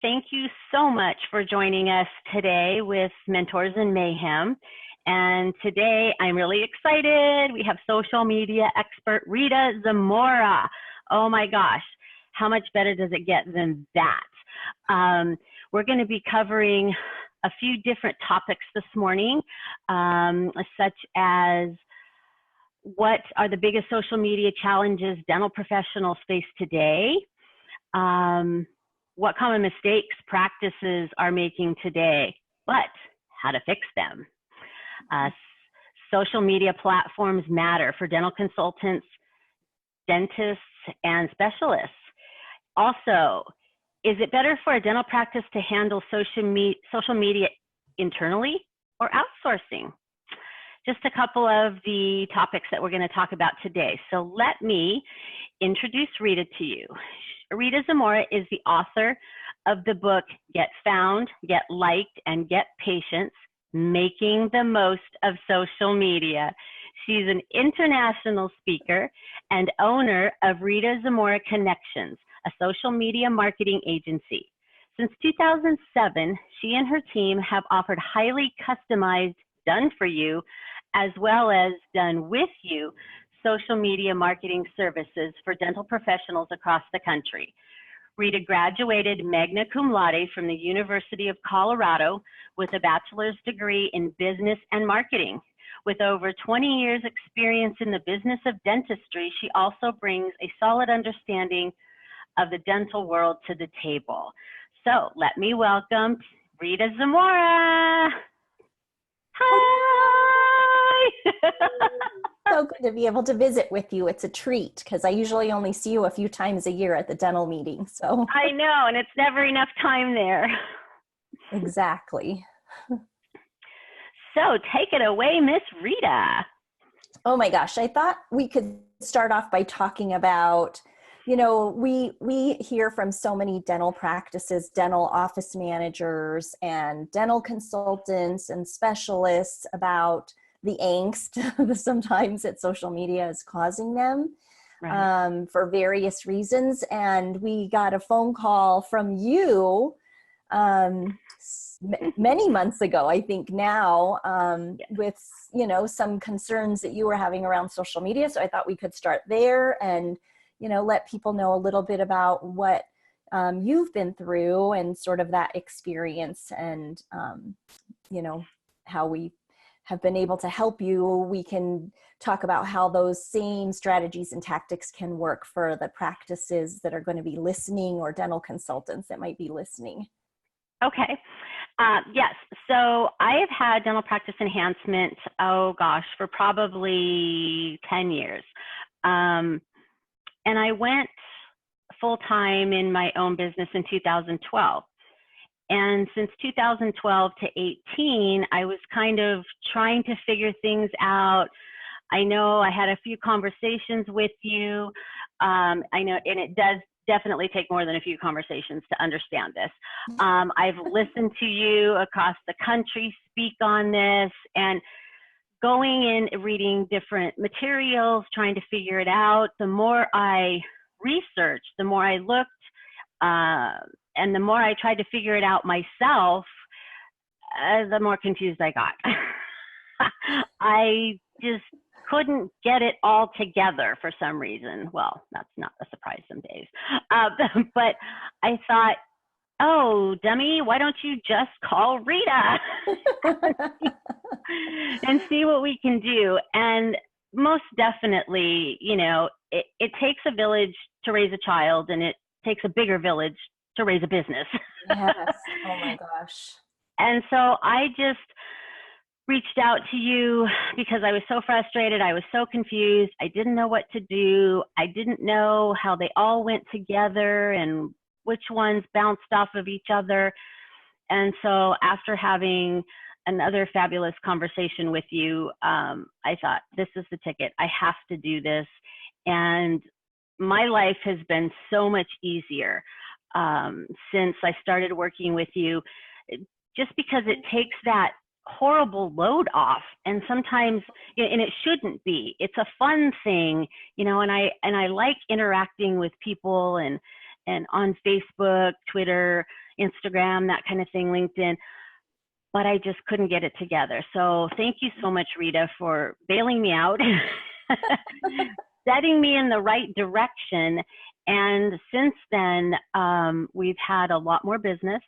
Thank you so much for joining us today with Mentors in Mayhem. And today I'm really excited. We have social media expert Rita Zamora. Oh my gosh, how much better does it get than that? We're going to be covering a few different topics this morning, such as what are the biggest social media challenges dental professionals face today? What common mistakes practices are making today, but how to fix them. Social media platforms matter for dental consultants, dentists, and specialists. Also, is it better for a dental practice to handle social media internally or outsourcing? Just a couple of the topics that we're going to talk about today. So let me introduce Rita to you. Rita Zamora is the author of the book, Get Found, Get Liked, and Get Patients, Making the Most of Social Media. She's an international speaker and owner of Rita Zamora Connections, a social media marketing agency. Since 2007, she and her team have offered highly customized, done for you, as well as done with you, social media marketing services for dental professionals across the country. Rita graduated magna cum laude from the University of Colorado with a bachelor's degree in business and marketing. With over 20 years experience in the business of dentistry, she also brings a solid understanding of the dental world to the table. So let me welcome Rita Zamora. Hi! So good to be able to visit with you. It's a treat because I usually only see you a few times a year at the dental meeting. So I know, and it's never enough time there. Exactly. So take it away, Miss Rita. Oh my gosh, I thought we could start off by talking about, we hear from so many dental practices, dental office managers and dental consultants and specialists about the angst sometimes that social media is causing them, right, for various reasons. And we got a phone call from you many months ago, I think now, with, some concerns that you were having around social media. So I thought we could start there and, let people know a little bit about what you've been through and sort of that experience and, how we have been able to help you. We can talk about how those same strategies and tactics can work for the practices that are going to be listening or dental consultants that might be listening. Okay. Yes. So I have had dental practice enhancement, for probably 10 years. And I went full-time in my own business in 2012. And since 2012 to 18, I was kind of trying to figure things out. I know I had a few conversations with you. I know, and it does definitely take more than a few conversations to understand this. I've listened to you across the country speak on this and going in, reading different materials, trying to figure it out. The more I researched, the more I looked, and the more I tried to figure it out myself, the more confused I got. I just couldn't get it all together for some reason. Well, that's not a surprise some days. But I thought, oh, dummy, why don't you just call Rita and see what we can do? And most definitely, it takes a village to raise a child, and it takes a bigger village to raise a business. Yes. Oh my gosh. And so I just reached out to you because I was so frustrated. I was so confused. I didn't know what to do. I didn't know how they all went together and which ones bounced off of each other. And so after having another fabulous conversation with you, I thought, this is the ticket. I have to do this. And my life has been so much easier since I started working with you, just because it takes that horrible load off. And sometimes, and it shouldn't be, it's a fun thing, and I like interacting with people and on Facebook, Twitter, Instagram, that kind of thing, LinkedIn, but I just couldn't get it together. So thank you so much, Rita, for bailing me out, setting me in the right direction. And since then, we've had a lot more business.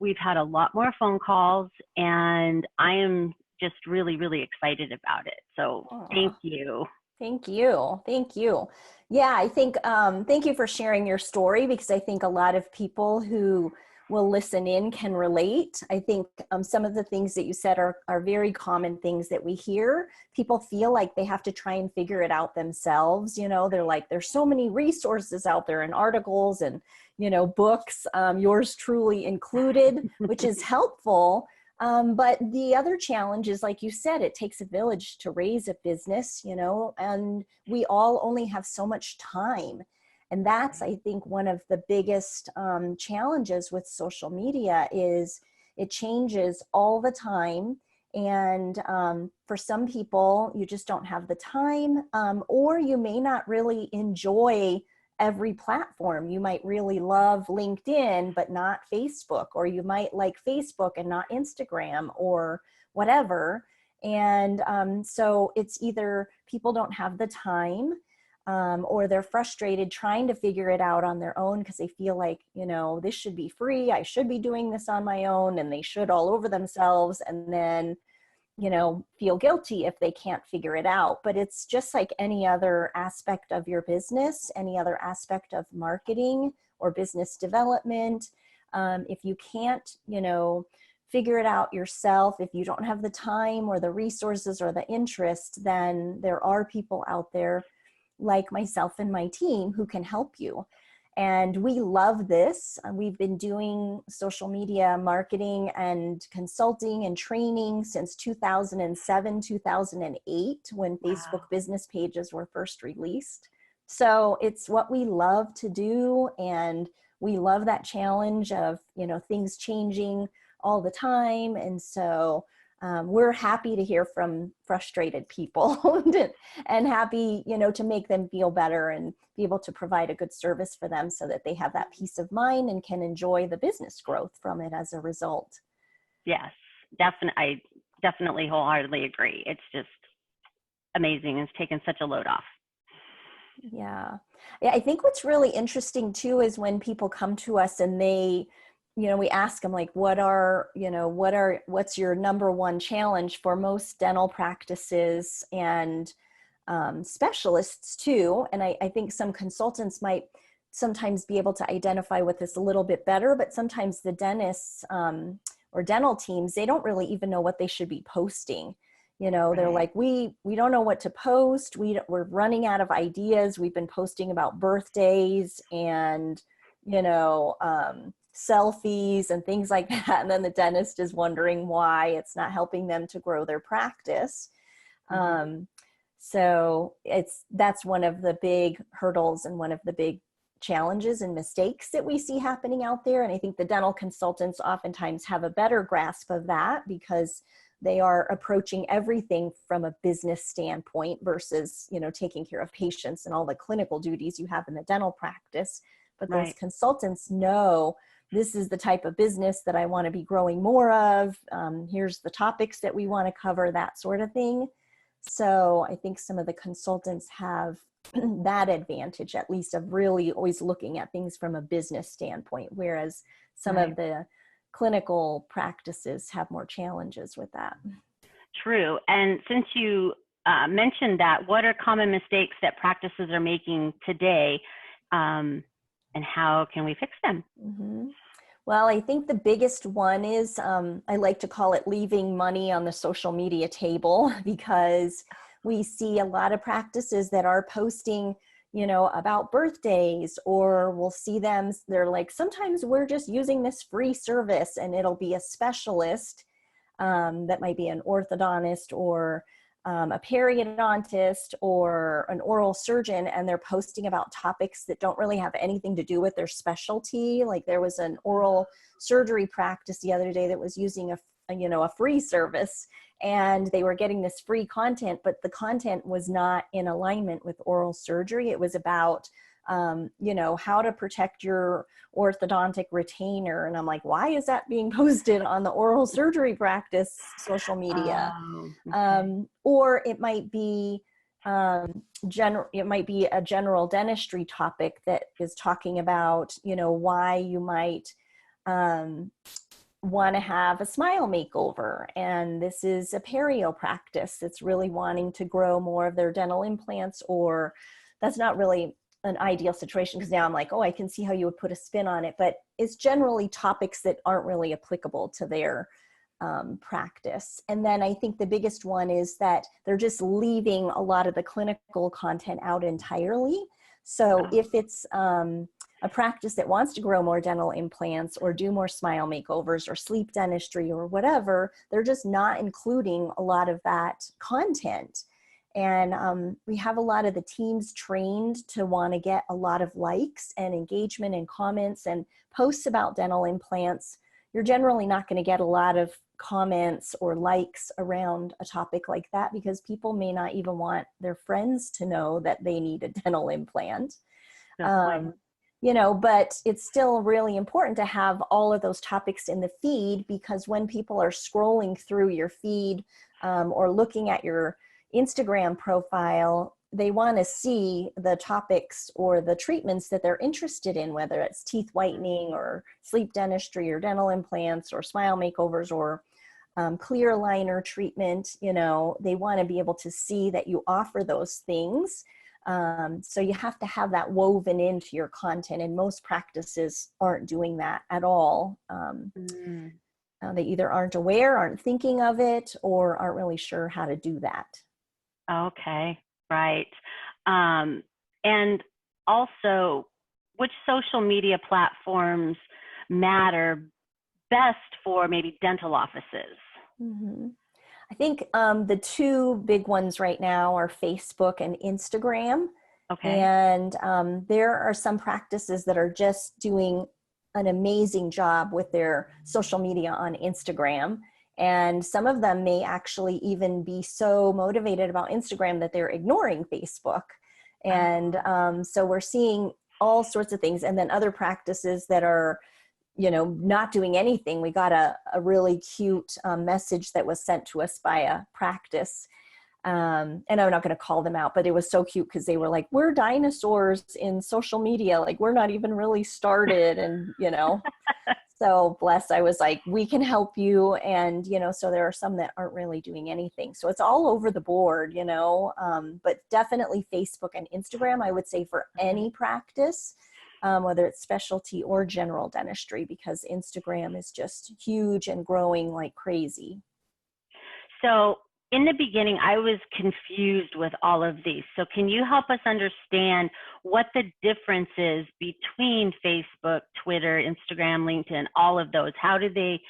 We've had a lot more phone calls, and I am just really, really excited about it. So thank you. Thank you. Thank you. Yeah, I think, thank you for sharing your story, because I think a lot of people who will listen in can relate. I think some of the things that you said are very common things that we hear. People feel like they have to try and figure it out themselves. You know, they're like, there's so many resources out there and articles and, you know, books, yours truly included, which is helpful. But the other challenge is, like you said, it takes a village to raise a business, you know, and we all only have so much time. And that's, I think, one of the biggest challenges with social media is it changes all the time. And for some people, you just don't have the time, or you may not really enjoy every platform. You might really love LinkedIn, but not Facebook, or you might like Facebook and not Instagram, or whatever. And so it's either people don't have the time, or they're frustrated trying to figure it out on their own because they feel like, you know, this should be free. I should be doing this on my own, and they should all over themselves, and then, you know, feel guilty if they can't figure it out. But it's just like any other aspect of your business, any other aspect of marketing or business development. If you can't, you know, figure it out yourself, if you don't have the time or the resources or the interest, then there are people out there like myself and my team who can help you. And we love this. We've been doing social media marketing and consulting and training since 2007, 2008, when Facebook business pages were first released. So it's what we love to do. And we love that challenge of, you know, things changing all the time. And so we're happy to hear from frustrated people and happy, you know, to make them feel better and be able to provide a good service for them so that they have that peace of mind and can enjoy the business growth from it as a result. Yes, I definitely wholeheartedly agree. It's just amazing. It's taken such a load off. Yeah. Yeah. I think what's really interesting too is when people come to us and they, you know, we ask them like, what's your number one challenge? For most dental practices and specialists too. And I think some consultants might sometimes be able to identify with this a little bit better, but sometimes the dentists or dental teams, they don't really even know what they should be posting. You know, they're like, we don't know what to post. We're running out of ideas. We've been posting about birthdays and, you know, selfies and things like that. And then the dentist is wondering why it's not helping them to grow their practice. So that's one of the big hurdles and one of the big challenges and mistakes that we see happening out there. And I think the dental consultants oftentimes have a better grasp of that because they are approaching everything from a business standpoint versus, you know, taking care of patients and all the clinical duties you have in the dental practice. But those consultants know this is the type of business that I want to be growing more of. Here's the topics that we want to cover, that sort of thing. So I think some of the consultants have that advantage, at least, of really always looking at things from a business standpoint, whereas some of the clinical practices have more challenges with that. True. And since you mentioned that, what are common mistakes that practices are making today? And how can we fix them? Well, I think the biggest one is, I like to call it leaving money on the social media table, because we see a lot of practices that are posting, you know, about birthdays, or we'll see them, they're like, sometimes we're just using this free service, and it'll be a specialist that might be an orthodontist or a periodontist or an oral surgeon, and they're posting about topics that don't really have anything to do with their specialty. Like there was an oral surgery practice the other day that was using a free service, and they were getting this free content, but the content was not in alignment with oral surgery. It was about you know, how to protect your orthodontic retainer. And I'm like, why is that being posted on the oral surgery practice social media? Oh, okay. Or it might be it might be a general dentistry topic that is talking about, you know, why you might want to have a smile makeover. And this is a perio practice that's really wanting to grow more of their dental implants, or that's not really an ideal situation, because now I'm like, oh, I can see how you would put a spin on it, but it's generally topics that aren't really applicable to their practice. And then I think the biggest one is that they're just leaving a lot of the clinical content out entirely. So if it's a practice that wants to grow more dental implants or do more smile makeovers or sleep dentistry or whatever, they're just not including a lot of that content. And we have a lot of the teams trained to want to get a lot of likes and engagement and comments and posts about dental implants. You're generally not going to get a lot of comments or likes around a topic like that, because people may not even want their friends to know that they need a dental implant. You know, but it's still really important to have all of those topics in the feed, because when people are scrolling through your feed or looking at your Instagram profile, they want to see the topics or the treatments that they're interested in, whether it's teeth whitening or sleep dentistry or dental implants or smile makeovers or clear aligner treatment. You know, they want to be able to see that you offer those things. So you have to have that woven into your content, and most practices aren't doing that at all. They either aren't aware, aren't thinking of it, or aren't really sure how to do that. Okay, right. And also, which social media platforms matter best for maybe dental offices? Mm-hmm. I think the two big ones right now are Facebook and Instagram. Okay. And there are some practices that are just doing an amazing job with their social media on Instagram. And some of them may actually even be so motivated about Instagram that they're ignoring Facebook. And so we're seeing all sorts of things. And then other practices that are, you know, not doing anything. We got a really cute message that was sent to us by a practice. And I'm not going to call them out, but it was so cute because they were like, we're dinosaurs in social media. Like, we're not even really started. And, you know, so blessed. I was like, we can help you. And, you know, so there are some that aren't really doing anything. So it's all over the board, you know, but definitely Facebook and Instagram, I would say, for any practice. Whether it's specialty or general dentistry, because Instagram is just huge and growing like crazy. So in the beginning, I was confused with all of these. So can you help us understand what the difference is between Facebook, Twitter, Instagram, LinkedIn, all of those? How do they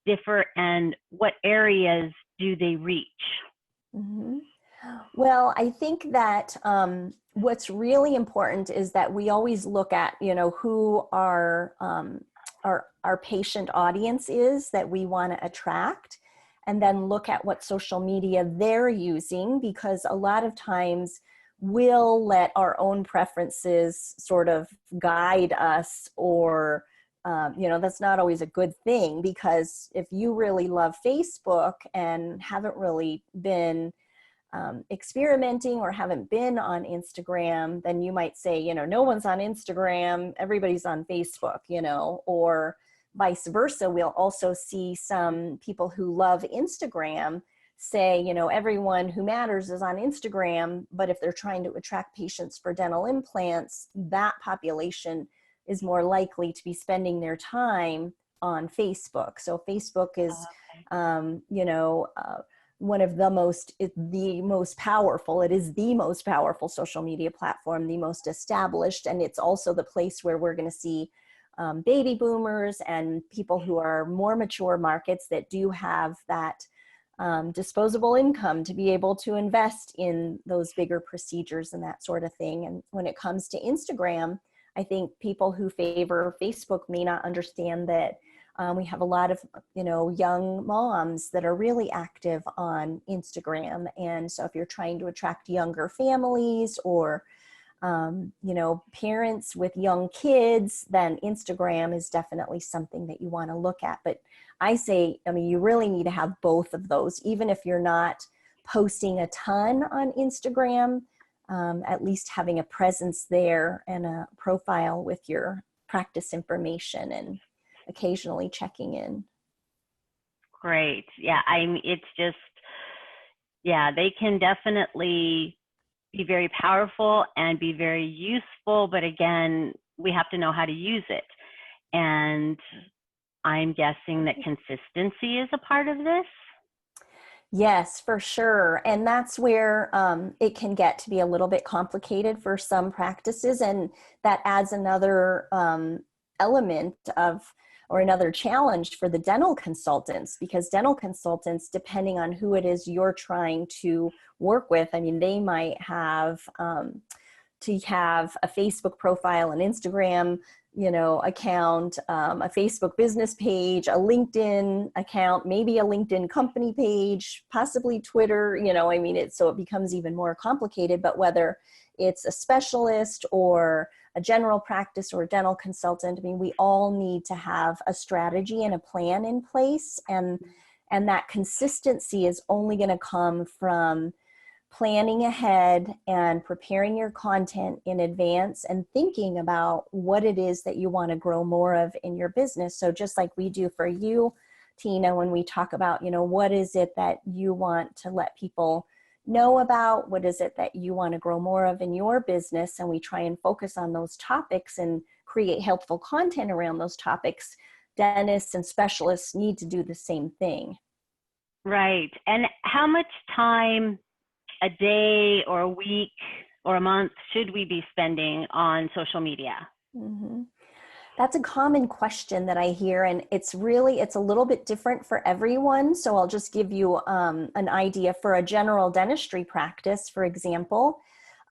differ, and what areas do they reach? Mm-hmm. Well, I think that what's really important is that we always look at, you know, who our patient audience is that we want to attract, and then look at what social media they're using, because a lot of times we'll let our own preferences sort of guide us, or you know, that's not always a good thing, because if you really love Facebook and haven't really been experimenting or haven't been on Instagram, then you might say, you know, no one's on Instagram, everybody's on Facebook, you know, or vice versa. We'll also see some people who love Instagram say, you know, everyone who matters is on Instagram, but if they're trying to attract patients for dental implants, that population is more likely to be spending their time on Facebook. So Facebook is, you know, one of the most powerful, it is the most powerful social media platform, the most established, and it's also the place where we're going to see baby boomers and people who are more mature markets that do have that disposable income to be able to invest in those bigger procedures and that sort of thing. And when it comes to Instagram, I think people who favor Facebook may not understand that we have a lot of, you know, young moms that are really active on Instagram. And so if you're trying to attract younger families or You know, parents with young kids, then Instagram is definitely something that you want to look at. But I say, I mean, you really need to have both of those, even if you're not posting a ton on Instagram, at least having a presence there and a profile with your practice information and occasionally checking in. Great. Yeah, it's just, yeah, they can definitely be very powerful and be very useful, but again, we have to know how to use it. And I'm guessing that consistency is a part of this. Yes, for sure. And that's where it can get to be a little bit complicated for some practices. And that adds another element of, or another challenge for the dental consultants, because dental consultants, depending on who it is you're trying to work with, I mean, they might have to have a Facebook profile, an Instagram, you know, account, a Facebook business page, a LinkedIn account, maybe a LinkedIn company page, possibly Twitter, you know, I mean, so it becomes even more complicated. But whether it's a specialist or a general practice or a dental consultant, I mean, we all need to have a strategy and a plan in place. And that consistency is only going to come from planning ahead and preparing your content in advance and thinking about what it is that you want to grow more of in your business. So just like we do for you, Tina, when we talk about, you know, what is it that you want to let people know about? What is it that you want to grow more of in your business? And we try and focus on those topics and create helpful content around those topics. Dentists and specialists need to do the same thing. Right. And how much time a day or a week or a month should we be spending on social media? Mm-hmm. That's a common question that I hear, and it's a little bit different for everyone. So I'll just give you an idea for a general dentistry practice, for example.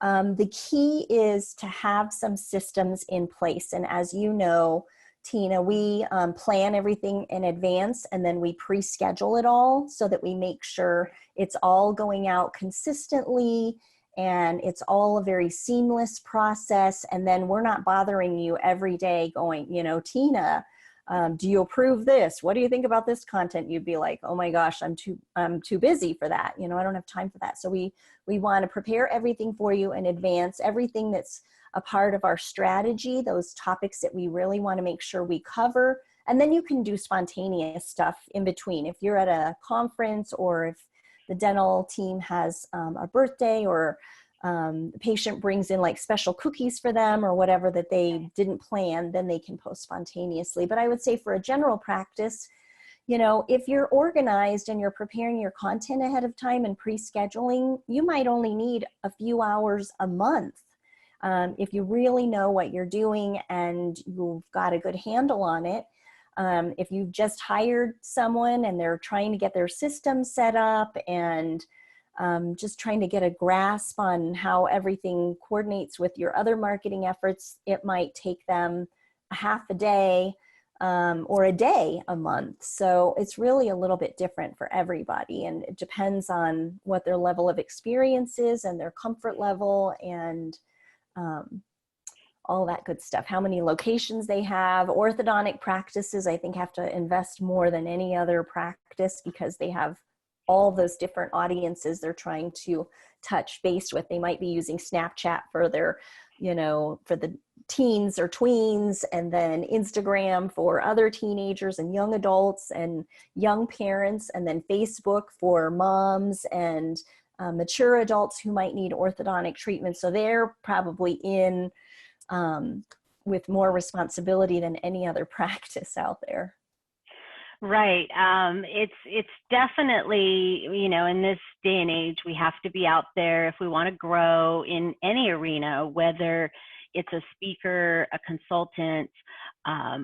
The key is to have some systems in place. And as you know, Tina, we plan everything in advance, and then we pre-schedule it all so that we make sure it's all going out consistently and it's all a very seamless process. And then we're not bothering you every day going, you know, Tina, do you approve this? What do you think about this content? You'd be like, oh my gosh, I'm too busy for that. You know, I don't have time for that. So we want to prepare everything for you in advance, everything that's a part of our strategy, those topics that we really want to make sure we cover. And then you can do spontaneous stuff in between. If you're at a conference or if the dental team has a birthday or the patient brings in like special cookies for them or whatever that they didn't plan, then they can post spontaneously. But I would say for a general practice, you know, if you're organized and you're preparing your content ahead of time and pre-scheduling, you might only need a few hours a month. If you really know what you're doing and you've got a good handle on it. If you've just hired someone and they're trying to get their system set up and just trying to get a grasp on how everything coordinates with your other marketing efforts, it might take them a half a day or a day a month. So it's really a little bit different for everybody, and it depends on what their level of experience is and their comfort level and all that good stuff. How many locations they have. Orthodontic practices, I think, have to invest more than any other practice because they have all those different audiences they're trying to touch base with. They might be using Snapchat for their, you know, for the teens or tweens, and then Instagram for other teenagers and young adults and young parents, and then Facebook for moms and mature adults who might need orthodontic treatment. So they're probably in with more responsibility than any other practice out there. Right. It's definitely, you know, in this day and age, we have to be out there if we want to grow in any arena, whether it's a speaker, a consultant,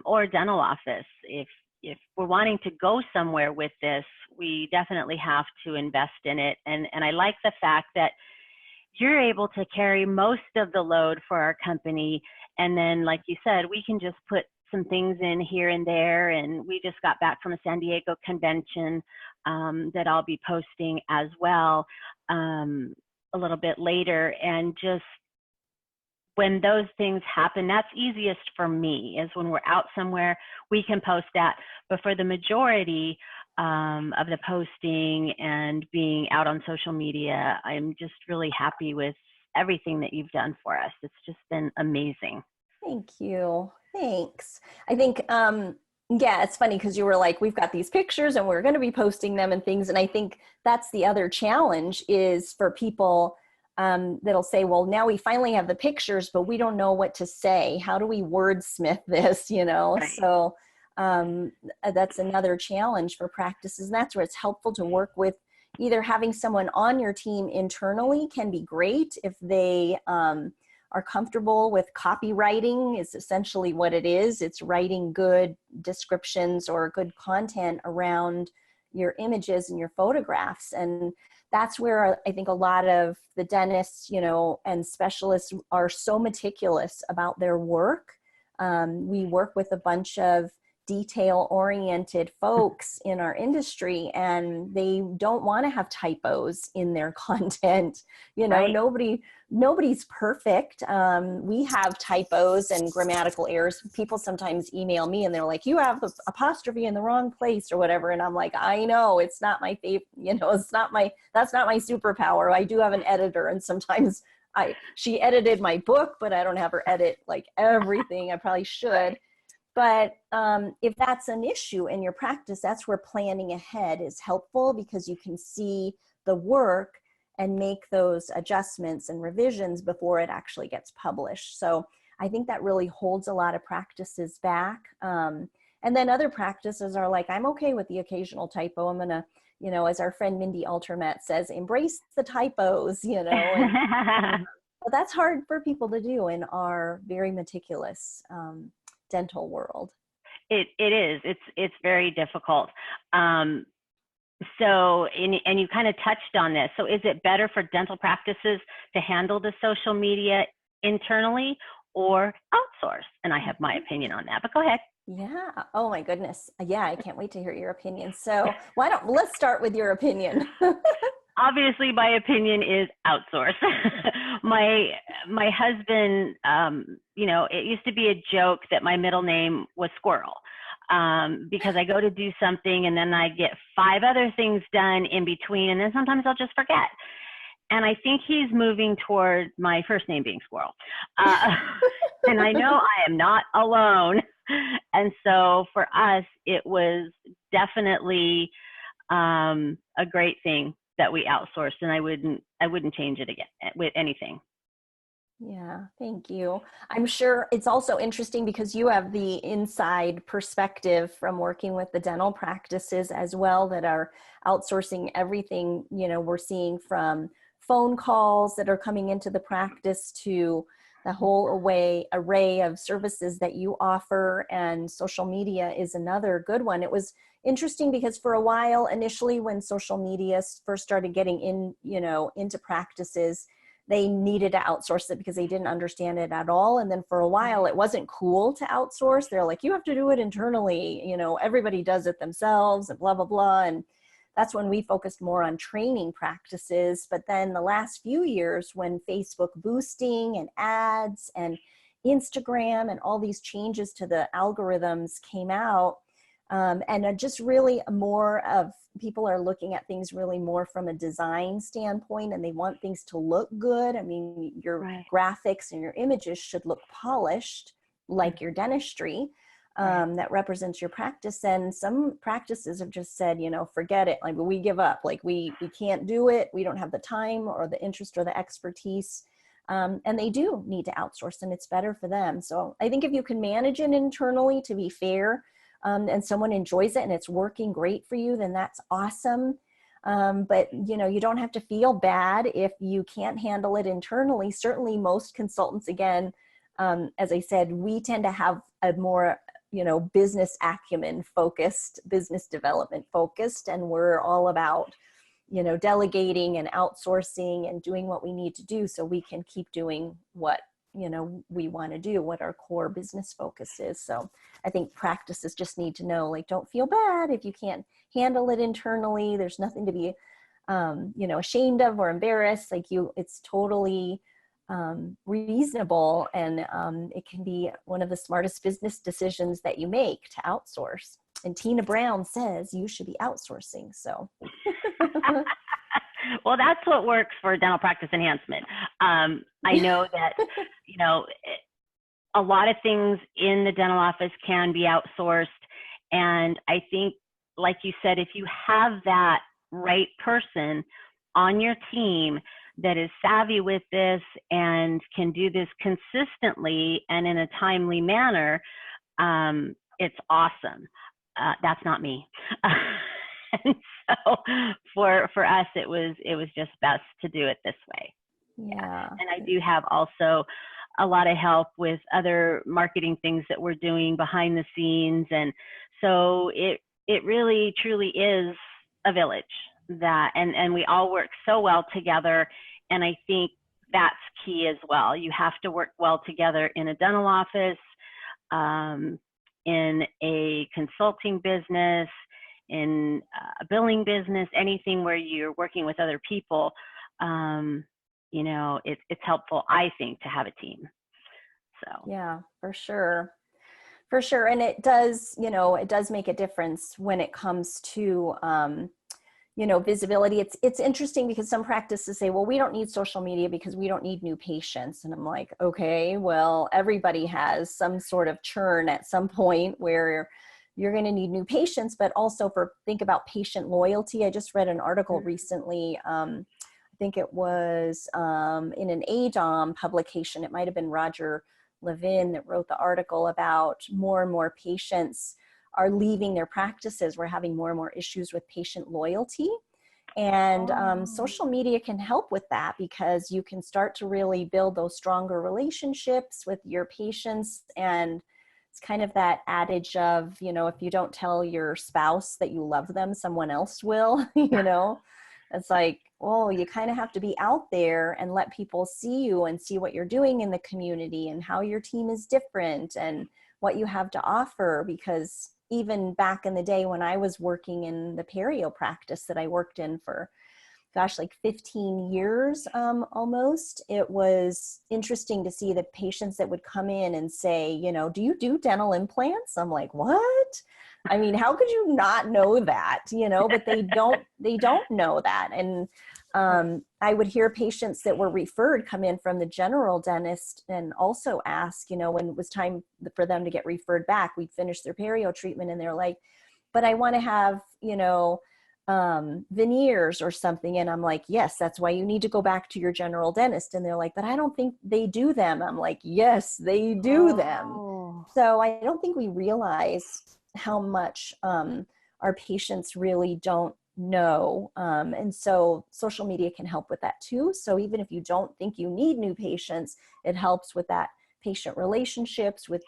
or a dental office. If we're wanting to go somewhere with this, we definitely have to invest in it. And I like the fact that you're able to carry most of the load for our company. And then, like you said, we can just put some things in here and there. And we just got back from a San Diego convention that I'll be posting as well a little bit later. And just when those things happen, that's easiest for me, is when we're out somewhere, we can post that. But for the majority of the posting and being out on social media, I'm just really happy with everything that you've done for us. It's just been amazing. Thank you. Thanks. I think, yeah, it's funny because you were like, we've got these pictures and we're going to be posting them and things. And I think that's the other challenge, is for people that'll say, well, now we finally have the pictures, but we don't know what to say. How do we wordsmith this, you know? Right. So that's another challenge for practices. And that's where it's helpful to work with either having someone on your team internally can be great if they are comfortable with copywriting, is essentially what it is. It's writing good descriptions or good content around your images and your photographs. And that's where I think a lot of the dentists, you know, and specialists are so meticulous about their work. We work with a bunch of detail-oriented folks in our industry, and they don't want to have typos in their content. You know, Right. Nobody's perfect. We have typos and grammatical errors. People sometimes email me and they're like, you have the apostrophe in the wrong place or whatever. And I'm like, I know, it's not my favorite, you know, that's not my superpower. I do have an editor, and sometimes she edited my book, but I don't have her edit like everything. I probably should. But if that's an issue in your practice, that's where planning ahead is helpful, because you can see the work and make those adjustments and revisions before it actually gets published. So I think that really holds a lot of practices back. And then other practices are like, I'm okay with the occasional typo. I'm gonna, you know, as our friend Mindy Altermat says, embrace the typos, you know. And, but that's hard for people to do in our very meticulous dental world. It is. It's very difficult. So, and you kind of touched on this. So is it better for dental practices to handle the social media internally or outsource? And I have my opinion on that, but go ahead. Yeah. Oh my goodness. Yeah, I can't wait to hear your opinion. So let's start with your opinion. Obviously, my opinion is outsource. my husband, you know, it used to be a joke that my middle name was Squirrel, because I go to do something and then I get 5 other things done in between, and then sometimes I'll just forget. And I think he's moving toward my first name being Squirrel. And I know I am not alone. And so for us, it was definitely a great thing that we outsourced, and I wouldn't change it again with anything. Yeah, thank you. I'm sure it's also interesting because you have the inside perspective from working with the dental practices as well that are outsourcing everything. You know, we're seeing from phone calls that are coming into the practice to the whole array of services that you offer, and social media is another good one. It was interesting because for a while, initially when social media first started getting in, you know, into practices, they needed to outsource it because they didn't understand it at all. And then for a while, it wasn't cool to outsource. They're like, you have to do it internally. You know, everybody does it themselves and blah, blah, blah. And that's when we focused more on training practices. But then the last few years, when Facebook boosting and ads and Instagram and all these changes to the algorithms came out, and just really more of people are looking at things really more from a design standpoint, and they want things to look good. I mean, your graphics and your images should look polished like your dentistry. That represents your practice. And some practices have just said, you know, forget it. Like, we give up. Like, we can't do it. We don't have the time or the interest or the expertise. And they do need to outsource, and it's better for them. So I think if you can manage it internally, to be fair, and someone enjoys it and it's working great for you, then that's awesome. But you know, you don't have to feel bad if you can't handle it internally. Certainly most consultants, again, as I said, we tend to have a more, you know, business acumen focused, business development focused, and we're all about, you know, delegating and outsourcing and doing what we need to do so we can keep doing what, you know, we want to do, what our core business focus is. So I think practices just need to know, like, don't feel bad if you can't handle it internally. There's nothing to be, you know, ashamed of or embarrassed. Like, it's totally reasonable, and it can be one of the smartest business decisions that you make to outsource. And Tina Brown says you should be outsourcing. So. Well, that's what works for dental practice enhancement. I know that, a lot of things in the dental office can be outsourced. And I think, like you said, if you have that right person on your team that is savvy with this and can do this consistently and in a timely manner, it's awesome. That's not me. And so for us, it was just best to do it this way. Yeah. And I do have also a lot of help with other marketing things that we're doing behind the scenes. And so it really truly is a village and we all work so well together. And I think that's key as well. You have to work well together in a dental office, in a consulting business, in a billing business, anything where you're working with other people. It's helpful, I think, to have a team. So yeah, for sure. And it does make a difference when it comes to, visibility. It's interesting because some practices say, well, we don't need social media because we don't need new patients. And I'm like, okay, well, everybody has some sort of churn at some point where you're going to need new patients, but also think about patient loyalty. I just read an article recently. I think it was in an ADOM publication. It might've been Roger Levin that wrote the article about more and more patients are leaving their practices. We're having more and more issues with patient loyalty. And social media can help with that because you can start to really build those stronger relationships with your patients. And it's kind of that adage of, if you don't tell your spouse that you love them, someone else will, It's like, well, you kind of have to be out there and let people see you and see what you're doing in the community and how your team is different and what you have to offer. Because even back in the day when I was working in the perio practice that I worked in for, like 15 years almost, it was interesting to see the patients that would come in and say, do you do dental implants? I'm like, what? I mean, how could you not know that, but they don't know that. And I would hear patients that were referred come in from the general dentist and also ask, when it was time for them to get referred back, we'd finish their perio treatment and they're like, but I want to have, veneers or something. And I'm like, yes, that's why you need to go back to your general dentist. And they're like, but I don't think they do them. I'm like, yes, they do them. So I don't think we realize how much our patients really don't know. And so social media can help with that too. So even if you don't think you need new patients, it helps with that patient relationships, with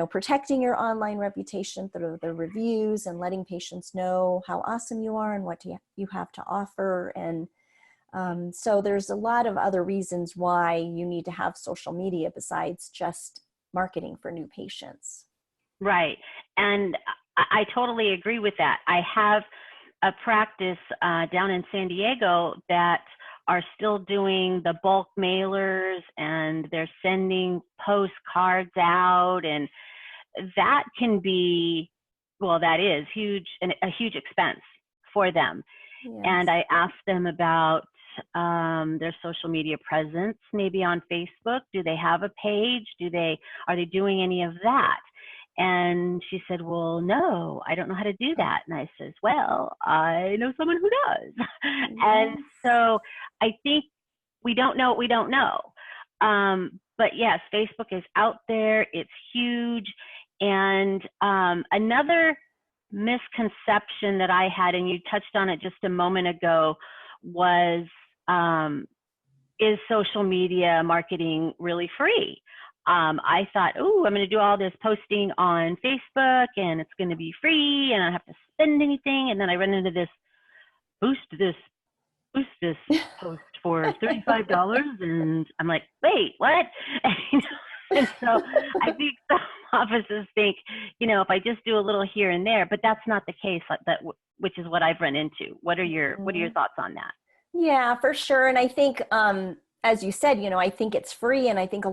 protecting your online reputation through the reviews and letting patients know how awesome you are and what you have to offer. And so there's a lot of other reasons why you need to have social media besides just marketing for new patients. Right. And I totally agree with that. I have a practice down in San Diego that are still doing the bulk mailers and they're sending postcards out, and that can be, that is huge and a huge expense for them. Yes. And I asked them about their social media presence, maybe on Facebook. Do they have a page? Are they doing any of that? And she said, well, no, I don't know how to do that. And I says, well, I know someone who does. Yes. And so I think we don't know what we don't know. But yes, Facebook is out there. It's huge. And another misconception that I had, and you touched on it just a moment ago, was, is social media marketing really free? I thought, I'm going to do all this posting on Facebook and it's going to be free and I don't have to spend anything. And then I run into this, boost this post for $35. And I'm like, wait, what? And so I think some offices think, if I just do a little here and there, but that's not the case, which is what I've run into. What are your thoughts on that? Yeah, for sure. And I think, as you said, I think it's free. And I think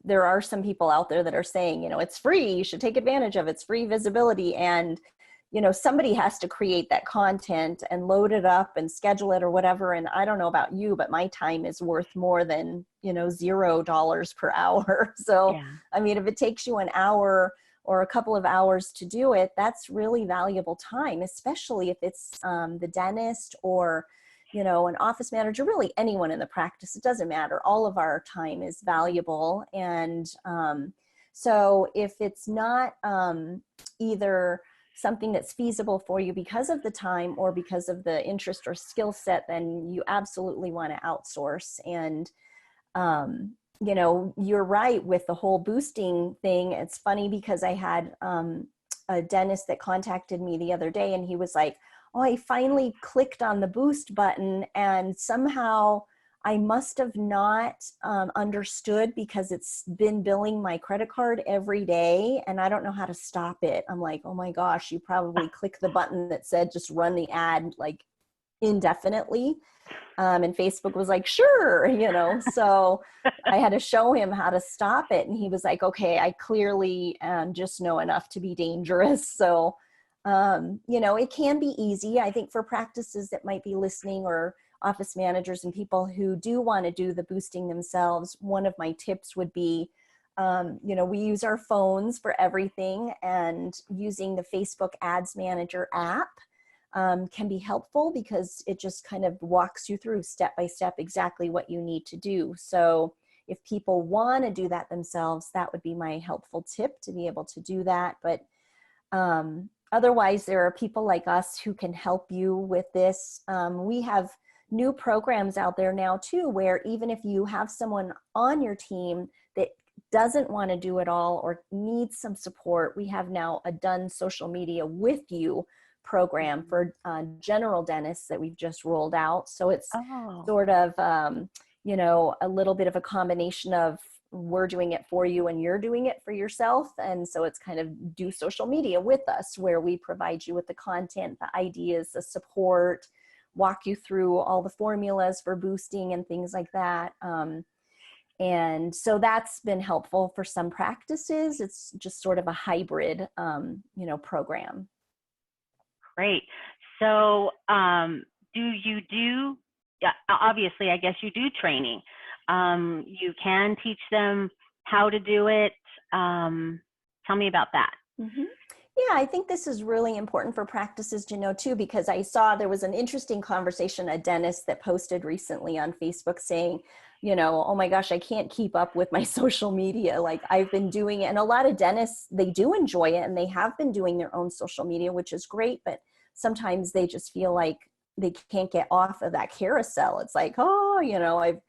there are some people out there that are saying, it's free, you should take advantage of it. It's free visibility. And, somebody has to create that content and load it up and schedule it or whatever. And I don't know about you, but my time is worth more than, $0 per hour. So, Yeah. I mean, if it takes you an hour or a couple of hours to do it, that's really valuable time, especially if it's the dentist or, an office manager, really anyone in the practice. It doesn't matter. All of our time is valuable. And so if it's not either something that's feasible for you because of the time or because of the interest or skill set, then you absolutely want to outsource. And you're right with the whole boosting thing. It's funny because I had a dentist that contacted me the other day, and he was like, oh, I finally clicked on the boost button and somehow I must have not understood because it's been billing my credit card every day and I don't know how to stop it. I'm like, oh my gosh, you probably clicked the button that said just run the ad like indefinitely. And Facebook was like, sure, so I had to show him how to stop it. And he was like, okay, I clearly just know enough to be dangerous. So, it can be easy. I think for practices that might be listening or office managers and people who do want to do the boosting themselves, one of my tips would be, we use our phones for everything, and using the Facebook Ads Manager app can be helpful because it just kind of walks you through step by step exactly what you need to do. So if people want to do that themselves, that would be my helpful tip, to be able to do that. But otherwise, there are people like us who can help you with this. We have new programs out there now too, where even if you have someone on your team that doesn't want to do it all or needs some support, we have now a Done Social Media With You program for general dentists that we've just rolled out. So it's sort of, a little bit of a combination of we're doing it for you and you're doing it for yourself. And so it's kind of do social media with us, where we provide you with the content, the ideas, the support, walk you through all the formulas for boosting and things like that. And so that's been helpful for some practices. It's just sort of a hybrid, program. Great. So obviously, I guess you do training. You can teach them how to do it. Tell me about that. Mm-hmm. Yeah, I think this is really important for practices to know too, because I saw there was an interesting conversation, a dentist that posted recently on Facebook saying, oh my gosh, I can't keep up with my social media. Like I've been doing it. And a lot of dentists, they do enjoy it and they have been doing their own social media, which is great. But sometimes they just feel like they can't get off of that carousel. It's like, I've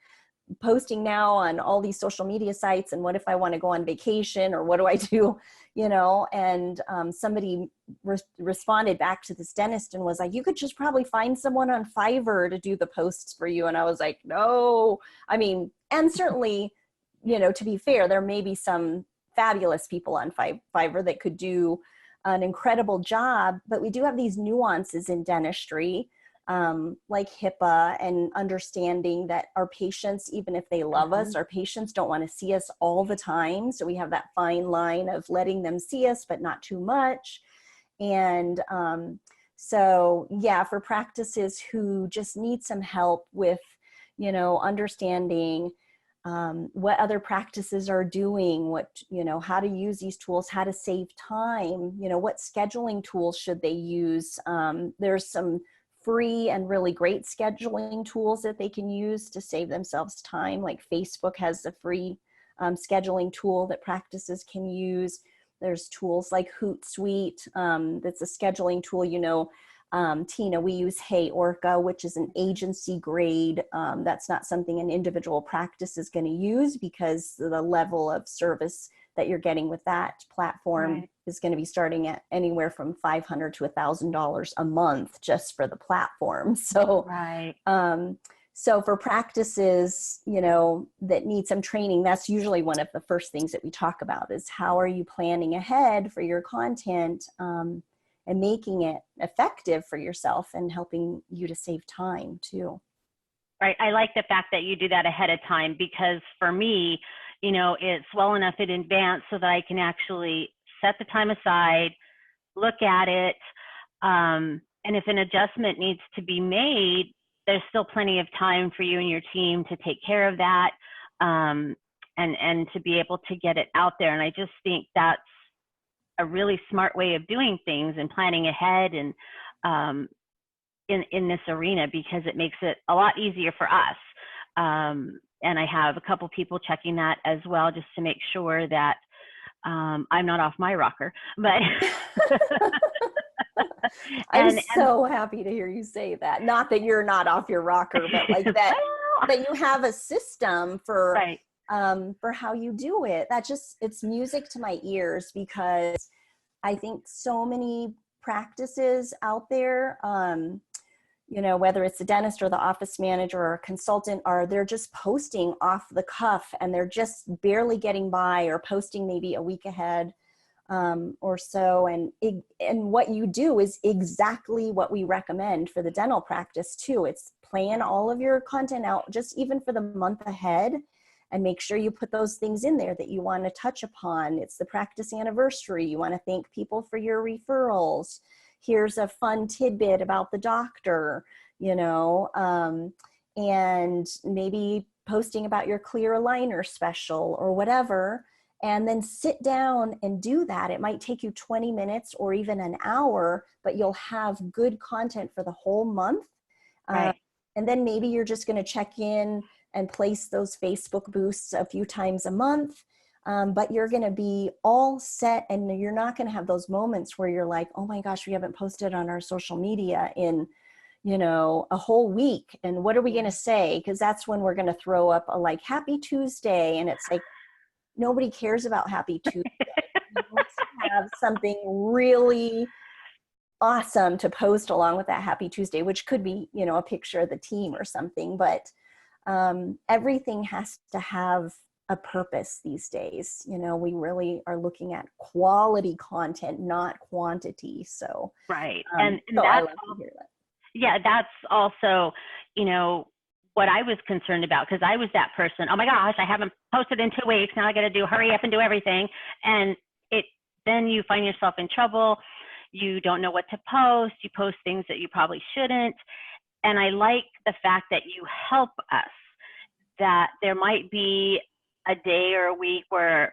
posting now on all these social media sites, and what if I want to go on vacation, or what do I do, and somebody responded back to this dentist and was like, you could just probably find someone on Fiverr to do the posts for you. And I was like, no, I mean, and certainly, to be fair, there may be some fabulous people on Fiverr that could do an incredible job, but we do have these nuances in dentistry, like HIPAA, and understanding that our patients, even if they love us, our patients don't want to see us all the time. So we have that fine line of letting them see us, but not too much. And so, yeah, for practices who just need some help with, understanding what other practices are doing, how to use these tools, how to save time, what scheduling tools should they use. There's some free and really great scheduling tools that they can use to save themselves time. Like Facebook has a free scheduling tool that practices can use. There's tools like Hootsuite, that's a scheduling tool. Tina, we use Hey Orca, which is an agency grade. That's not something an individual practice is going to use, because the level of service that you're getting with that platform is going to be starting at anywhere from $500 to $1,000 a month just for the platform. So, so for practices, that need some training, that's usually one of the first things that we talk about is how are you planning ahead for your content, and making it effective for yourself and helping you to save time too. Right. I like the fact that you do that ahead of time, because for me, you know, it's well enough in advance so that I can actually set the time aside, look at it. And if an adjustment needs to be made, there's still plenty of time for you and your team to take care of that, and to be able to get it out there. And I just think that's a really smart way of doing things and planning ahead, and in this arena, because it makes it a lot easier for us. And I have a couple people checking that as well, just to make sure that I'm not off my rocker. But I'm so happy to hear you say that. Not that you're not off your rocker, but like that that you have a system for right. For how you do it. It's music to my ears, because I think so many practices out there, you know, whether it's the dentist or the office manager or a consultant, they're just posting off the cuff, and they're just barely getting by, or posting maybe a week ahead or so. And what you do is exactly what we recommend for the dental practice too. It's plan all of your content out, just even for the month ahead, and make sure you put those things in there that you want to touch upon. It's the practice anniversary. You want to thank people for your referrals. Here's a fun tidbit about the doctor, you know, and maybe posting about your clear aligner special or whatever, and then sit down and do that. It might take you 20 minutes or even an hour, but you'll have good content for the whole month. Right. And then maybe you're just going to check in and place those Facebook boosts a few times a month. But you're going to be all set, and you're not going to have those moments where you're like, oh my gosh, we haven't posted on our social media in, you know, a whole week. And what are we going to say? Because that's when we're going to throw up a like Happy Tuesday. And it's like, nobody cares about Happy Tuesday. You want to have something really awesome to post along with that Happy Tuesday, which could be, you know, a picture of the team or something. But everything has to have a purpose these days. You know, we really are looking at quality content, not quantity. So, right. And so I love to hear that. Yeah, that's also, you know, what I was concerned about, because I was that person. Oh my gosh, I haven't posted in 2 weeks. Now I got to hurry up and do everything. And then you find yourself in trouble. You don't know what to post. You post things that you probably shouldn't. And I like the fact that you help us, that there might be a day or a week where,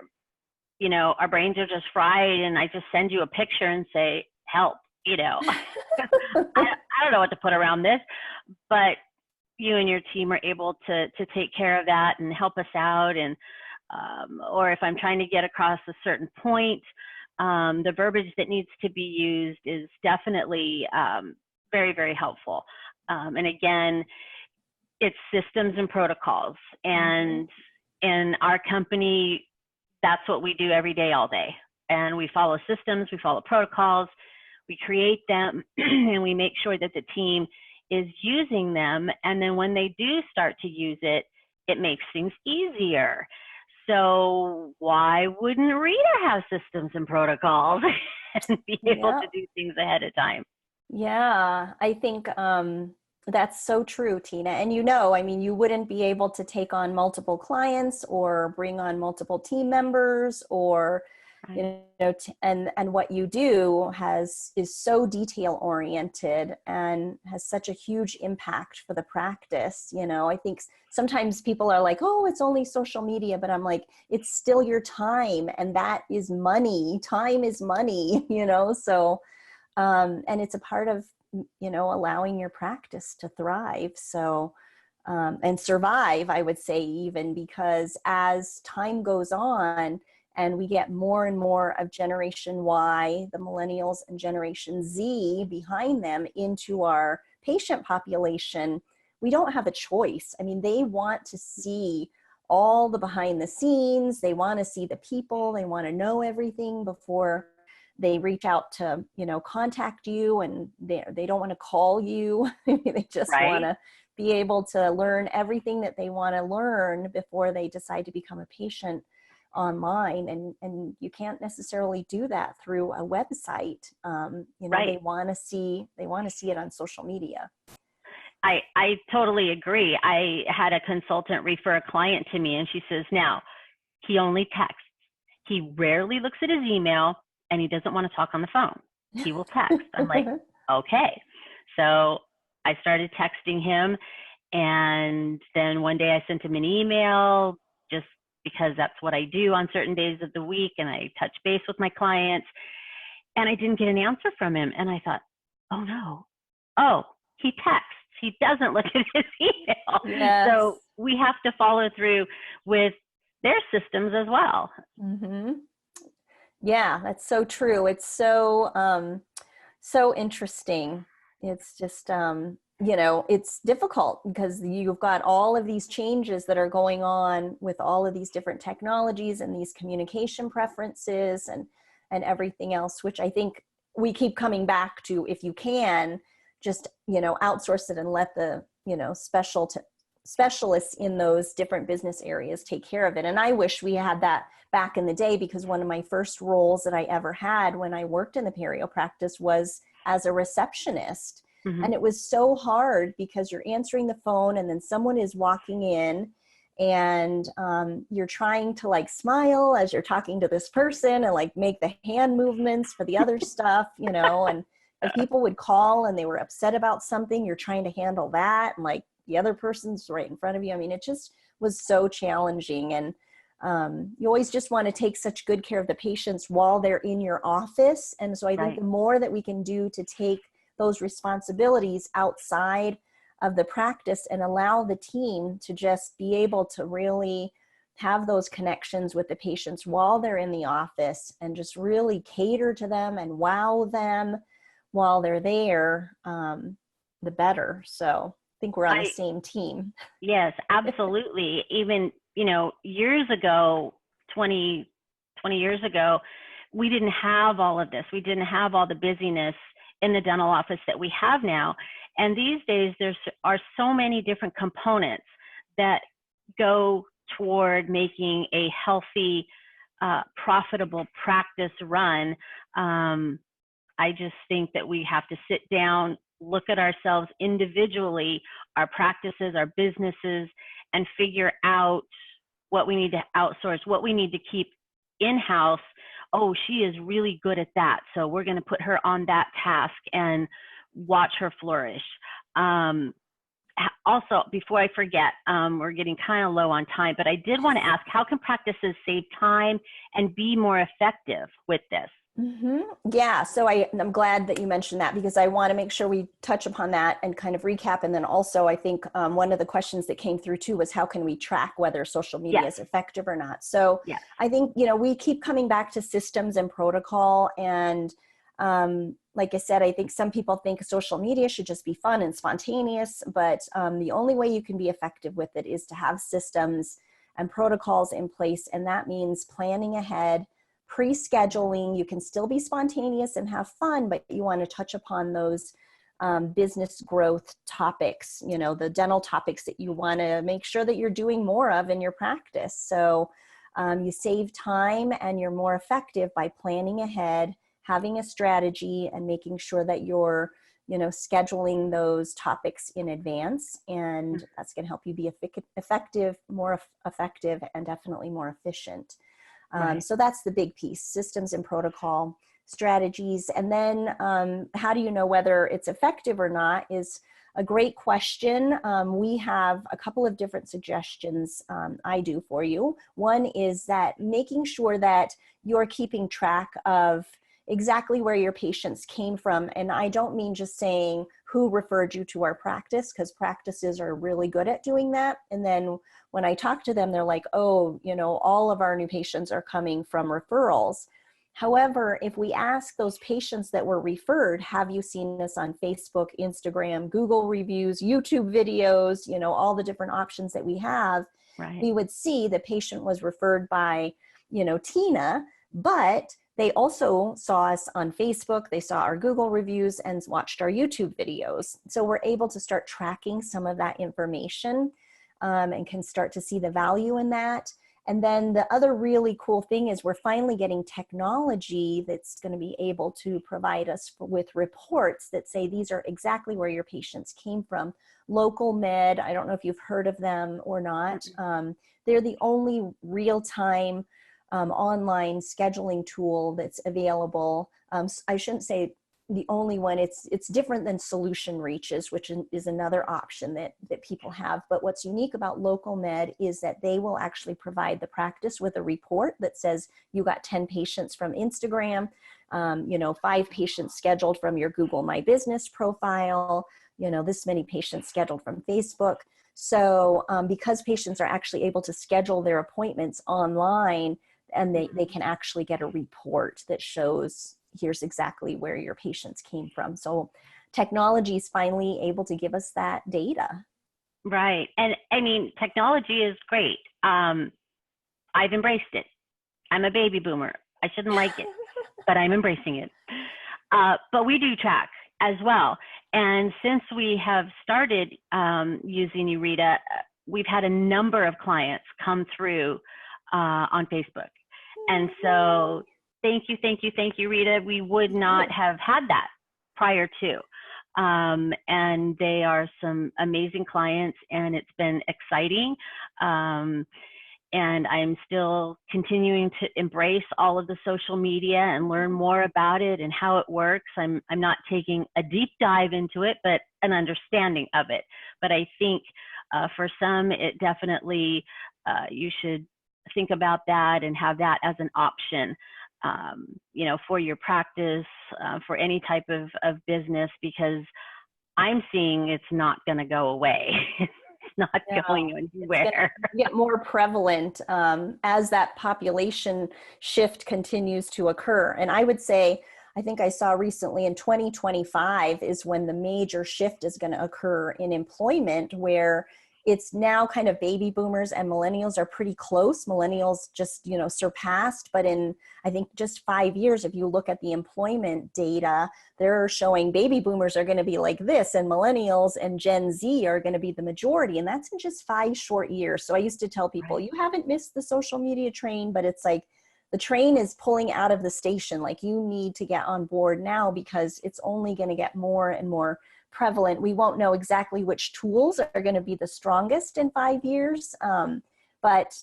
you know, our brains are just fried, and I just send you a picture and say, help, you know. I don't know what to put around this, but you and your team are able to take care of that and help us out. And or if I'm trying to get across a certain point, the verbiage that needs to be used is definitely very, very helpful. And again, it's systems and protocols. And in our company, that's what we do every day, all day. And we follow systems, we follow protocols, we create them, and we make sure that the team is using them. And then when they do start to use it, it makes things easier. So why wouldn't Rita have systems and protocols and be able to do things ahead of time? Yeah, I think that's so true, Tina. And you know, I mean, you wouldn't be able to take on multiple clients or bring on multiple team members, or you know, and what you do is so detail oriented and has such a huge impact for the practice. You know, I think sometimes people are like, oh, it's only social media, but I'm like, it's still your time, and that is money. Time is money, you know. So and it's a part of, you know, allowing your practice to thrive. So and survive, I would say, even, because as time goes on and we get more and more of Generation Y, the millennials, and Generation Z behind them into our patient population, we don't have a choice. I mean, they want to see all the behind the scenes. They want to see the people. They want to know everything before they reach out to, you know, contact you, and they don't want to call you. They just want to be able to learn everything that they want to learn before they decide to become a patient online. And you can't necessarily do that through a website. You know, they want to see it on social media. I totally agree. I had a consultant refer a client to me, and she says, now, he only texts. He rarely looks at his email, and he doesn't want to talk on the phone. He will text. I'm like, okay. So I started texting him, and then one day I sent him an email just because that's what I do on certain days of the week, and I touch base with my clients, and I didn't get an answer from him. And I thought, oh no, he texts. He doesn't look at his email. Yes. So we have to follow through with their systems as well. Mm-hmm. Yeah, that's so true. It's so, so interesting. It's just, it's difficult because you've got all of these changes that are going on with all of these different technologies and these communication preferences and everything else, which I think we keep coming back to. If you can just, outsource it and let the, specialists in those different business areas take care of it. And I wish we had that back in the day, because one of my first roles that I ever had when I worked in the perio practice was as a receptionist. Mm-hmm. And it was so hard because you're answering the phone and then someone is walking in, and you're trying to like smile as you're talking to this person and like make the hand movements for the other stuff, and if people would call and they were upset about something, you're trying to handle that. And like the other person's right in front of you. I mean, it just was so challenging. And you always just want to take such good care of the patients while they're in your office. And so I think the more that we can do to take those responsibilities outside of the practice and allow the team to just be able to really have those connections with the patients while they're in the office and just really cater to them and wow them while they're there, the better. So I think we're on the same team. Yes, absolutely. Even, years ago, 20 years ago, we didn't have all of this. We didn't have all the busyness in the dental office that we have now. And these days, there are so many different components that go toward making a healthy, profitable practice run. I just think that we have to sit down, look at ourselves individually, our practices, our businesses, and figure out what we need to outsource, what we need to keep in-house. Oh, she is really good at that, so we're going to put her on that task and watch her flourish. Also, before I forget, we're getting kind of low on time, but I did want to ask, how can practices save time and be more effective with this? Mm-hmm. Yeah. So I'm glad that you mentioned that, because I want to make sure we touch upon that and kind of recap. And then also, I think one of the questions that came through too was, how can we track whether social media is effective or not? So I think, we keep coming back to systems and protocol. And like I said, I think some people think social media should just be fun and spontaneous, but the only way you can be effective with it is to have systems and protocols in place. And that means planning ahead, pre-scheduling. You can still be spontaneous and have fun, but you want to touch upon those business growth topics, the dental topics that you want to make sure that you're doing more of in your practice. So you save time and you're more effective by planning ahead, having a strategy, and making sure that you're, scheduling those topics in advance. And that's going to help you be effective, more effective, and definitely more efficient. So that's the big piece: systems and protocol, strategies. And then how do you know whether it's effective or not is a great question. We have a couple of different suggestions I do for you. One is that making sure that you're keeping track of exactly where your patients came from. And I don't mean just saying who referred you to our practice, because practices are really good at doing that. And then when I talk to them, they're like, oh, all of our new patients are coming from referrals. However, if we ask those patients that were referred, have you seen us on Facebook, Instagram, Google reviews, YouTube videos, all the different options that we have, we would see the patient was referred by, Tina, but they also saw us on Facebook, they saw our Google reviews, and watched our YouTube videos. So we're able to start tracking some of that information and can start to see the value in that. And then the other really cool thing is we're finally getting technology that's going to be able to provide us with reports that say these are exactly where your patients came from. Local Med, I don't know if you've heard of them or not. They're the only real-time online scheduling tool that's available. I shouldn't say the only one. It's different than Solution Reaches, which is another option that people have. But what's unique about Local Med is that they will actually provide the practice with a report that says you got 10 patients from Instagram, 5 patients scheduled from your Google My Business profile, this many patients scheduled from Facebook. So because patients are actually able to schedule their appointments online, and they can actually get a report that shows here's exactly where your patients came from. So technology is finally able to give us that data. Right. And I mean, technology is great. I've embraced it. I'm a baby boomer. I shouldn't like it, but I'm embracing it. But we do track as well. And since we have started using you, Rita, we've had a number of clients come through on Facebook. And so thank you, Rita. We would not have had that prior to. And they are some amazing clients, and it's been exciting. And I'm still continuing to embrace all of the social media and learn more about it and how it works. I'm not taking a deep dive into it, but an understanding of it. But I think for some, it definitely, you should think about that and have that as an option, for your practice, for any type of business, because I'm seeing it's not going to go away. It's not going anywhere. It's get more prevalent as that population shift continues to occur. And I would say, I think I saw recently in 2025 is when the major shift is going to occur in employment, where it's now kind of baby boomers and millennials are pretty close. Millennials just, surpassed, but in, I think just 5 years, if you look at the employment data, they're showing baby boomers are going to be like this, and millennials and Gen Z are going to be the majority. And that's in just 5 short years. So I used to tell people, you haven't missed the social media train, but it's like the train is pulling out of the station. Like, you need to get on board now, because it's only going to get more and more prevalent. We won't know exactly which tools are going to be the strongest in 5 years. But,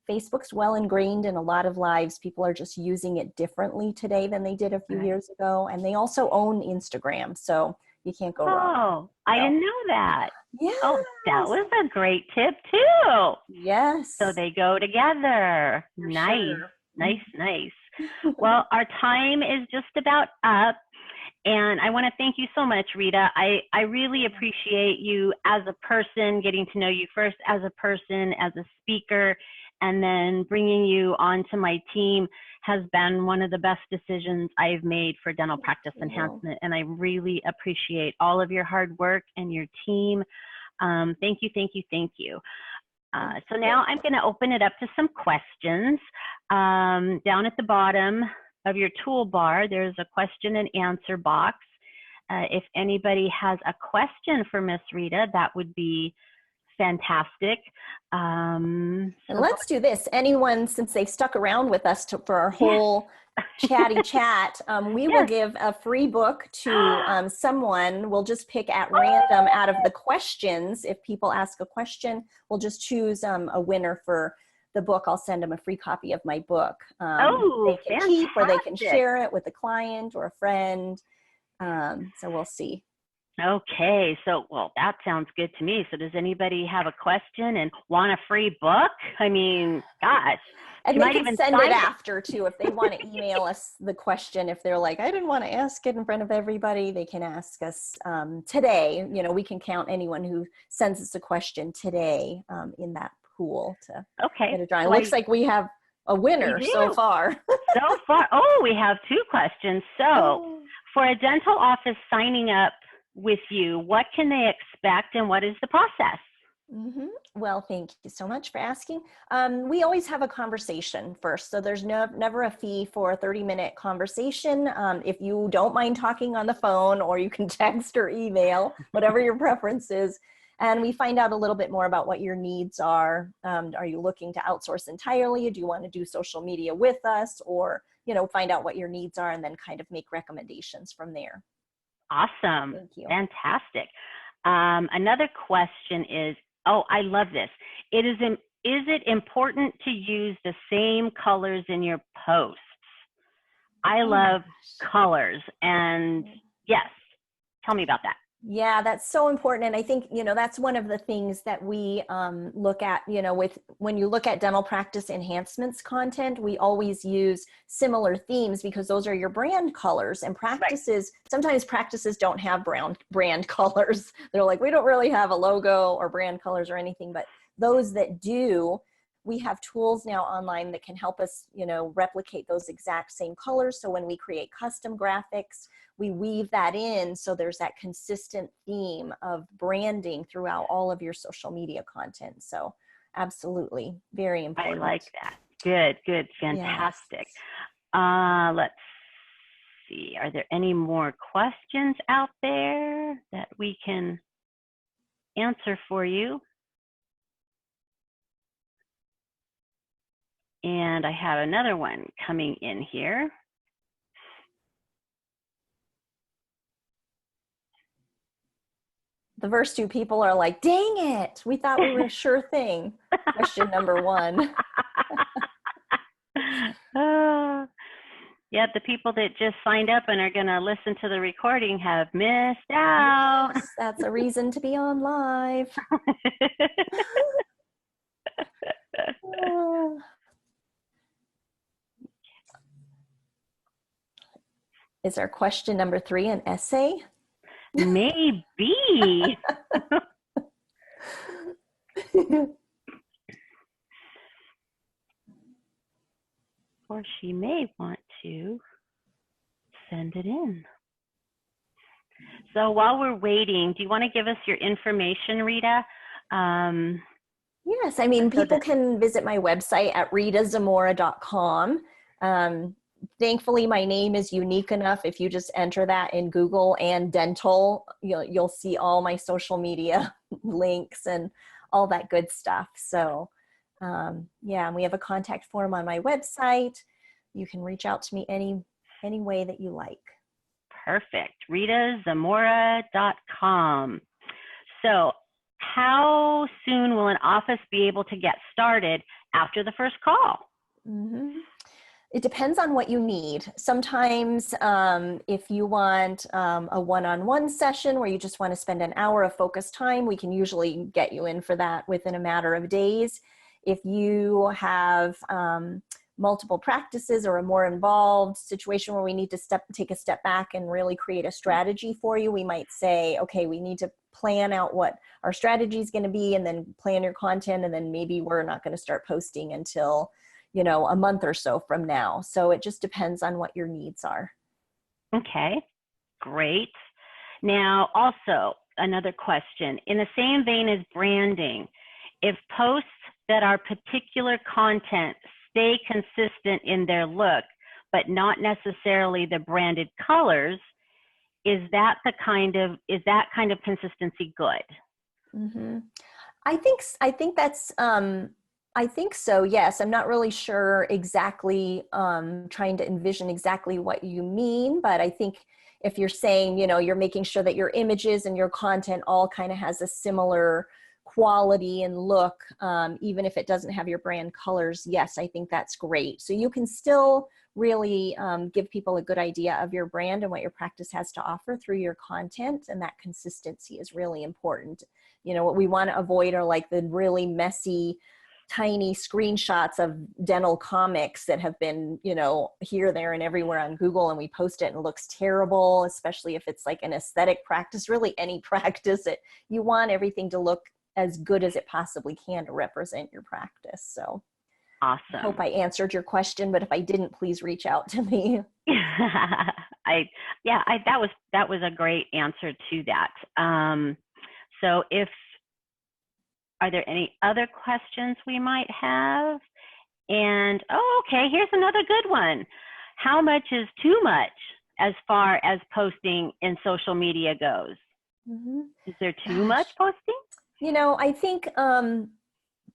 Facebook's well ingrained in a lot of lives. People are just using it differently today than they did a few years ago. And they also own Instagram. So you can't go wrong. Oh, I didn't know that. Yeah. Oh, that was a great tip too. Yes. So they go together. For nice, sure. nice. Well, our time is just about up. And I want to thank you so much, Rita. I really appreciate you as a person, getting to know you first as a person, as a speaker, and then bringing you onto my team has been one of the best decisions I've made for dental practice enhancement. And I really appreciate all of your hard work and your team. Thank you. So now I'm going to open it up to some questions. Down at the bottom of your toolbar, there's a question and answer box. If anybody has a question for Miss Rita, that would be fantastic. And let's do this. Anyone, since they've stuck around with us for our whole chatty chat, we will give a free book to someone. We'll just pick at random out of the questions. If people ask a question, we'll just choose a winner for the book. I'll send them a free copy of my book. They can keep, or they can share it with a client or a friend. So we'll see. Okay, so, well, that sounds good to me. So does anybody have a question and want a free book? I mean, gosh. And they can send it after too, if they want to email us the question. If they're like, I didn't want to ask it in front of everybody, they can ask us today. We can count anyone who sends us a question today in that pool to get a drawing. It looks like we have a winner so far. Oh, we have 2 questions. So for a dental office signing up with you, what can they expect and what is the process? Well, thank you so much for asking. We always have a conversation first. So there's never a fee for a 30-minute conversation. If you don't mind talking on the phone, or you can text or email, whatever your preference is. And we find out a little bit more about what your needs are. Are you looking to outsource entirely? Do you want to do social media with us? Or, you know, find out what your needs are and then kind of make recommendations from there. Awesome. Thank you. Fantastic. Another question is, oh, I love this. Is it important to use the same colors in your posts? I love colors, and yes, tell me about that. Yeah, that's so important. And I think, you know, that's one of the things that we look at, you know, when you look at dental practice enhancements content, we always use similar themes because those are your brand colors, and practices, sometimes practices don't have brand colors. They're like, we don't really have a logo or brand colors or anything, but those that do, we have tools now online that can help us, you know, replicate those exact same colors. So when we create custom graphics, we weave that in so there's that consistent theme of branding throughout all of your social media content. So absolutely, very important. I like that. Good, fantastic. Yes. Let's see, are there any more questions out there that we can answer for you? And I have another one coming in here. The first two people are like, dang it, we thought we were a sure thing. Question number one. Yeah, the people that just signed up and are going to listen to the recording have missed out. Yes, that's a reason to be on live. Is our question number 3 an essay? Maybe. Or she may want to send it in. So while we're waiting, do you want to give us your information, Rita? Yes, I mean, people can visit my website at ritazamora.com. Thankfully, my name is unique enough. If you just enter that in Google and dental, you'll see all my social media links and all that good stuff. So yeah, and we have a contact form on my website. You can reach out to me any way that you like. Perfect. ritazamora.com. So how soon will an office be able to get started after the first call? Mm-hmm. It depends on what you need. Sometimes if you want a one-on-one session where you just want to spend an hour of focused time, we can usually get you in for that within a matter of days. If you have multiple practices or a more involved situation where we need to take a step back and really create a strategy for you, we might say, okay, we need to plan out what our strategy is going to be and then plan your content, and then maybe we're not going to start posting until, you know, a month or so from now. So it just depends on what your needs are. Okay, great. Now, also another question, in the same vein as branding, if posts that are particular content stay consistent in their look, but not necessarily the branded colors, is that kind of consistency good? Mm-hmm. I think that's, I think so, yes. I'm not really sure exactly, trying to envision exactly what you mean, but I think if you're saying, you know, you're making sure that your images and your content all kind of has a similar quality and look, even if it doesn't have your brand colors, yes, I think that's great. So you can still really give people a good idea of your brand and what your practice has to offer through your content, and that consistency is really important. You know, what we want to avoid are like the really messy, tiny screenshots of dental comics that have been, you know, here, there, and everywhere on Google, and we post it and it looks terrible, especially if it's like an aesthetic practice, really any practice. You want everything to look as good as it possibly can to represent your practice. So awesome. I hope I answered your question, but if I didn't, please reach out to me. That was a great answer to that. So are there any other questions we might have? And, okay, here's another good one. How much is too much as far as posting in social media goes? Mm-hmm. Is there too much posting? You know, I think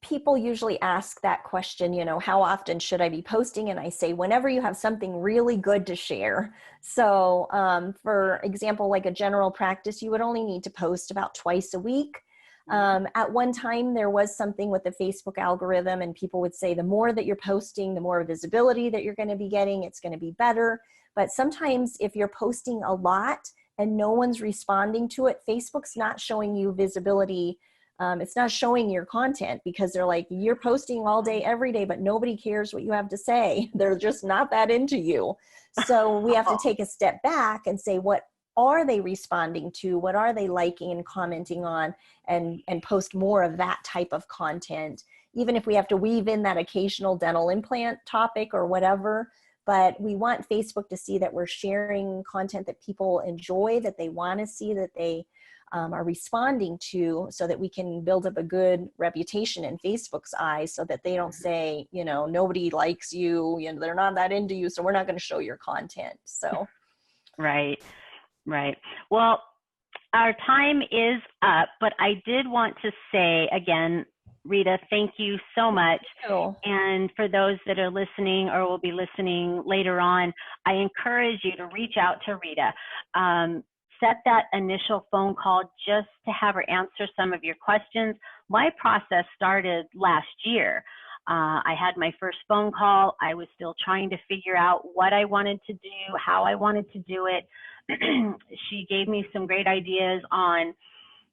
people usually ask that question, you know, how often should I be posting? And I say, whenever you have something really good to share. So for example, like a general practice, you would only need to post about twice a week. At one time, there was something with the Facebook algorithm, and people would say the more that you're posting, the more visibility that you're going to be getting, it's going to be better. But sometimes if you're posting a lot and no one's responding to it, Facebook's not showing you visibility. It's not showing your content because they're like, you're posting all day, every day, but nobody cares what you have to say. They're just not that into you. So we have to take a step back and say, what are they responding to? What are they liking and commenting on? And post more of that type of content, even if we have to weave in that occasional dental implant topic or whatever. But we want Facebook to see that we're sharing content that people enjoy, that they want to see, that they are responding to, so that we can build up a good reputation in Facebook's eyes, so that they don't say, you know, nobody likes you, you know, they're not that into you, so we're not going to show your content. So Right. Well, our time is up, but I did want to say again, Rita, thank you so much. And for those that are listening or will be listening later on, I encourage you to reach out to Rita. Set that initial phone call just to have her answer some of your questions. My process started last year. I had my first phone call. I was still trying to figure out what I wanted to do, how I wanted to do it. She gave me some great ideas on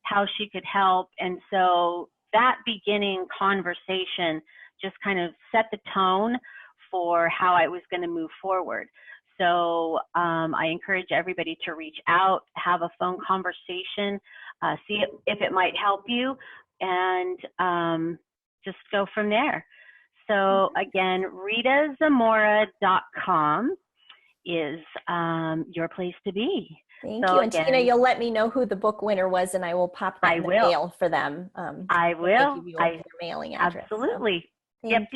how she could help. And so that beginning conversation just kind of set the tone for how I was going to move forward. So I encourage everybody to reach out, have a phone conversation, see if it might help you, and just go from there. So again, ritazamora.com is your place to be. Thank you. And again, Tina, you'll let me know who the book winner was, and I will pop that in the mail for them. I will. Give you their mailing address. Absolutely. So. Yep.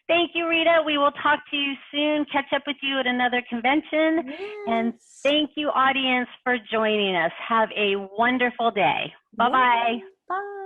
Thank you, Rita. We will talk to you soon. Catch up with you at another convention. Yes. And thank you, audience, for joining us. Have a wonderful day. Bye-bye. Bye.